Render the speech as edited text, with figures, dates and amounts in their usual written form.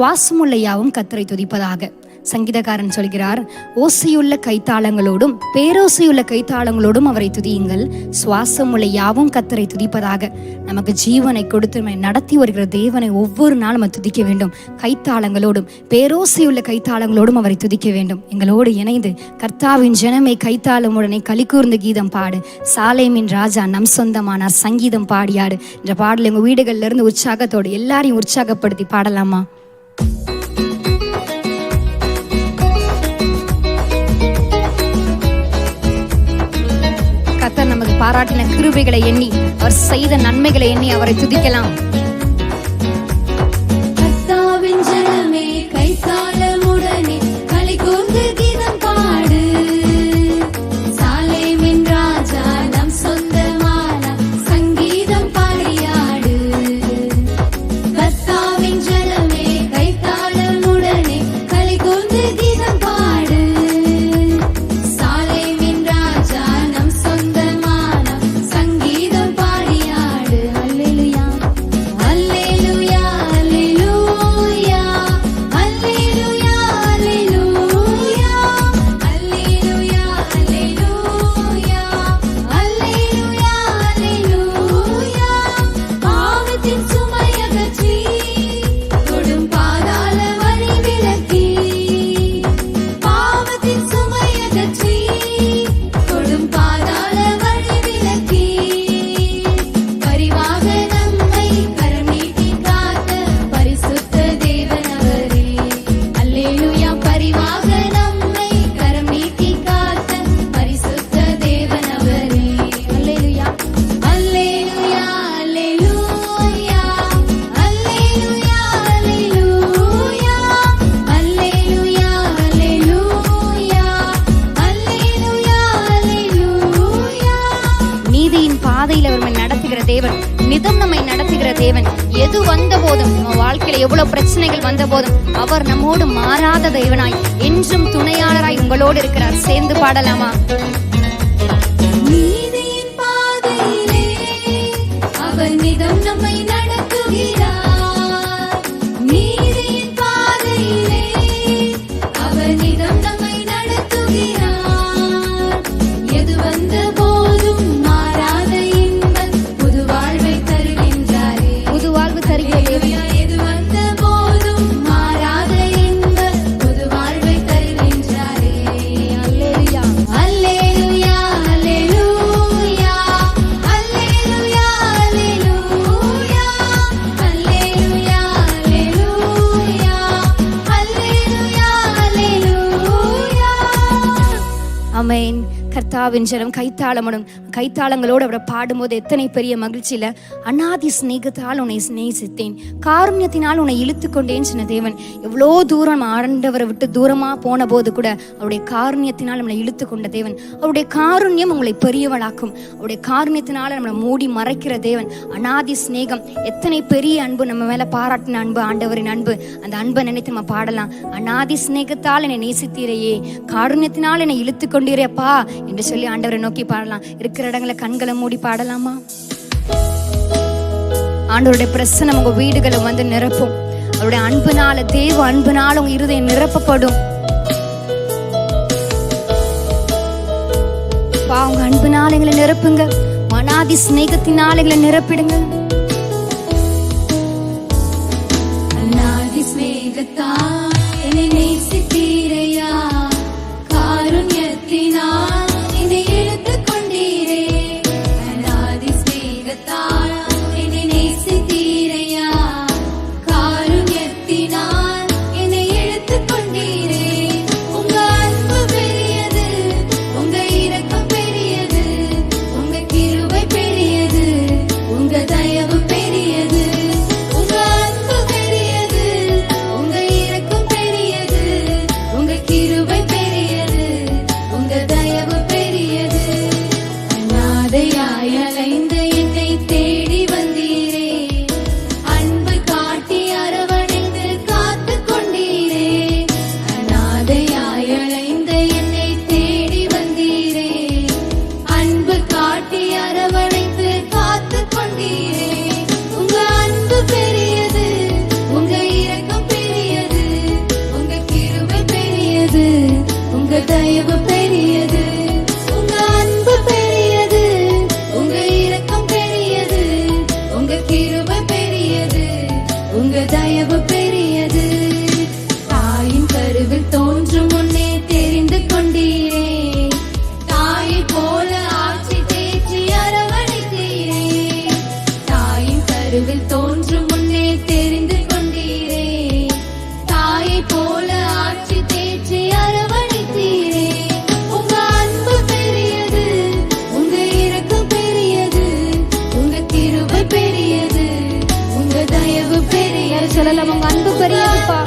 சுவாசமுள்ள யாவும் கர்த்தரை துதிப்பதாக. சங்கீதக்காரன் சொல்கிறார், ஓசையுள்ள கைத்தாளங்களோடும் பேரோசையுள்ள கைத்தாளங்களோடும் அவரை துதியுங்கள், சுவாசமுள்ள யாவும் கர்த்தரை துதிப்பதாக. நமக்கு ஜீவனை கொடுத்து நடத்தி வருகிற தேவனை ஒவ்வொரு நாளும் நம்ம துதிக்க வேண்டும். கைத்தாளங்களோடும் பேரோசையுள்ள கைத்தாளங்களோடும் அவரை துதிக்க வேண்டும். எங்களோடு இணைந்து கர்த்தாவின் ஜனமே கைத்தாளமுடனே களிகூர்ந்து கீதம் பாடு, சாலேமின் ராஜா நம் சொந்தமான சங்கீதம் பாடியாடு என்ற பாடல் எங்கள் வீடுகள்ல இருந்து உற்சாகத்தோடு எல்லாரையும் உற்சாகப்படுத்தி பாடலாமா? கர்த்தர் நமக்கு பாராட்டின கிருபைகளை எண்ணி, அவர் செய்த நன்மைகளை எண்ணி அவரை துதிக்கலாம். கர்த்தாவின் ஜனமே கைத்தாளமுடனே களிகூர்ந்து கீதம் பாடு, சாலேமின் ராஜா நம் சொந்தமான சங்கீதம் பாடியாடு. கர்த்தாவின் ஜனமே கைத்தாளமுடனே களிகூர்ந்து கீதம் பாடு, சாலேமின் ராஜா நம் சொந்தமான சங்கீதம் பாடியாடு. அல்லேலூயா அல்லேலூயா அல்லேலூயா அல்லேலூயா அல்லேலூயா அல்லேலூயா அல்லேலூயா அல்லேலூயா. பாவத்தின் சுமை அகற்றி கொடும் பாதாள வழி விலக்கி, பாவத்தின் சுமை அகற்றி கொடும் பாதாள வழி விலக்கி, பரிவாக நம்மை கரம் நீட்டி காத்த பரிசுத்த தேவன் அவரே. அல்லேலூயா. பரிவாக நம்மை கரம் நீட்டி காத்த பரிசுத்த தேவன் அவரே. அல்லேலூயா அல்லேலூயா அல்லேலூயா அல்லேலூயா அல்லேலூயா அல்லேலூயா அல்லேலூயா அல்லேலூயா. நீதியின் பாதையில் அவர் நம்மை நடத்துகிற தேவன், நிதம் நம்மை நடத்துகிற தேவன். எது வந்த போதும், நம்ம வாழ்க்கையில எவ்வளவு பிரச்சனைகள் வந்த போதும் அவர் நம்மோடு மாறாத தேவனாய் என்றும் துணையாளராய் உங்களோடு இருக்கிறார். சேர்ந்து பாடலாமா? நீதியின் பாதையிலே அவர் நிதம் நம்மை நடத்துகிறார். நீதியின் பாதையிலே அவர் நிதம் நம்மை நடத்துகிறார். எது வந்த போதும் மாறாத இன்பம் புது வாழ்வை தருகின்றாரே. புது வாழ்வு தருகிற தேவன். எது வந்த போதும் மாறாத இன்பம் புது வாழ்வை தருகின்றாரே. அல்லேலூயா. அல்லேலூயா அல்லேலூயா அல்லேலூயா அல்லேலூயா அல்லேலூயா அல்லேலூயா அல்லேலூயா. ஆமென். கர்த்தாவின் ஜனம் கைத்தாளங்களோடு அவரை பாடும்போது எத்தனை பெரிய மகிழ்ச்சியில, அநாதி சிநேகத்தால் உன்னை சிநேகித்தேன், காருண்யத்தினால் உன்னை இழுத்து கொண்டேன்னு சொன்ன தேவன். எவ்வளோ தூரம் ஆண்டவரை விட்டு தூரமா போன போது கூட அவருடைய காருண்யத்தினால் நம்மளை இழுத்து கொண்ட தேவன். அவருடைய காருண்யம் உங்களை பெரியவளாக்கும். அவருடைய காருண்யத்தினால நம்மளை மூடி மறைக்கிற தேவன். அநாதி சிநேகம், எத்தனை பெரிய அன்பு நம்ம மேல பாராட்டின அன்பு, ஆண்டவரின் அன்பு. அந்த அன்பை நினைத்து நம்ம பாடலாம். அநாதி சிநேகத்தால் என்னை நேசித்தீரையே, காருண்யத்தினால் என்னை இழுத்து கொண்டீரேப்பா என்று சொல்லி ஆண்டவரை நோக்கி பாடலாம். இருக்கிற இடங்களை கண்களை மூடி பாடலாமா? ஆண்டவருடைய பிரசன்னம் உங்க வீடுகளை வந்து நிரப்பும். அவருடைய அன்புனால, தேவ அன்புனால உங்க இருதயம் நிரப்பப்படும். உங்க அன்புனால எங்களை நிரப்புங்க, அநாதி சிநேகத்தினால எங்களை நிரப்பிடுங்க. அநாதி சிநேகத்தால் என்னை நேசித்தீரையா, காருண்யத்தினால் என்னை இழுத்துக் கொண்டீரே. அநாதி சிநேகத்தால் என்னை நேசித்தீரையா, காருண்யத்தினால் என்னை இழுத்துக் கொண்டீரே. உங்க அன்பு பெரியது, உங்க இரக்கம் பெரியது, உங்க கிருபை பெரியது, உங்க தயவு பெரியது. உங்க அன்பு பெரியது, உங்க இரக்கம் சொல்லலாம். உங்க அன்பு பெரியதுப்பா.